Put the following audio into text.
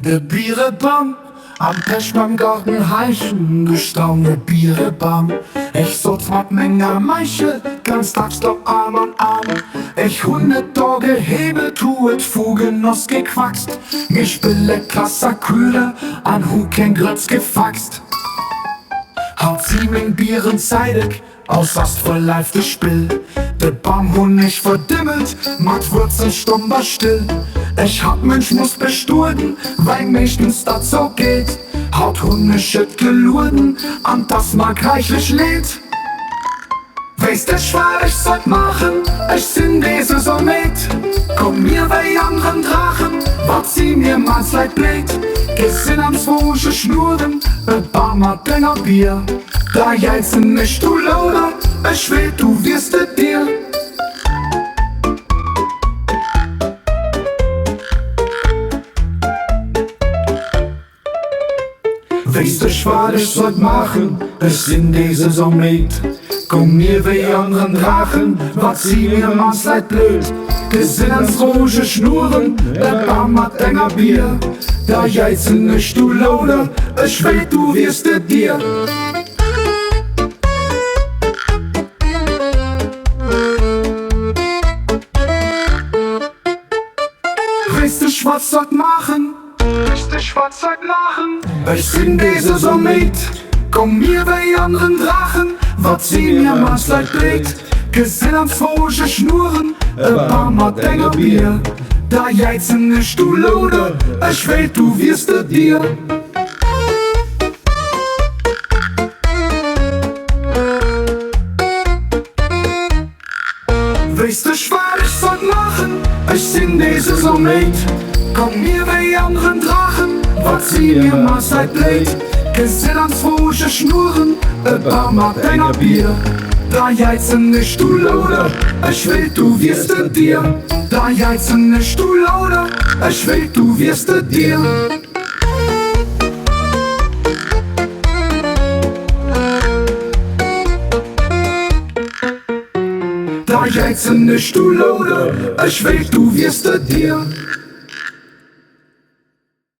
De Bierenbaum am Pechmann-Garten heischen, gestaune Bierenbaum. Ich sitz mit Menge Meiche, ganz tags doch Arm an Arm. Ich 100 Tage Hebel, tuet Fugenuss gequackst. Mich beleckerster Kühle, an Huken Grütz gefaxt. Haut sie min Bieren zeitig, aus Ast voll live de Spill. De Baum hun nicht verdimmelt, mat Wurzeln stummer still. Ich hab Mensch muss besturden, weil meistens dat so geht. Haut Hunde schütt gelurden, an das mag reichlich lädt. Weißt du, schwer ich sollt machen, ich sind diese so mit. Komm mir bei anderen Drachen, wat sie mir mal leid bläht. Gesinn ans Fusche schnurren, Barmer Dinger Bier. Da jelzen nicht du lauter, ich will du wirst es dir. Weißt du, schwer ich sollt machen, ich sind diese so mit. Komm mir wie anderen Drachen, wat sie mir man's leid blöd. Gesinn ans Rouge schnurren, Barmer Dinger Bier. Da jelzen nicht du lauter, ich will du wirst es dir. Weißt du, was sollt machen? Weißt du, was sollt machen? Ich sind diese so mit. Komm mir bei anderen Drachen, wat sie mir man's leid bläht. Gesinn ans Froge schnurren, Barmer Dinger Bier. Da jelzen nicht du lauter, ich will du wirst es dir. Weißt du, schwer ich sollt machen, ich sind diese so mit. Komm mir bei anderen Drachen, wat sie mir mal seit bläht. Gesinn ans Froge schnurren, Barmer Dinger Bier. Da jelzen nicht du lauter, ich will du wirst es dir. Da jelzen nicht du lauter, ich will du wirst es dir. Da jelzen nicht du lauter, ich will du wirst es dir.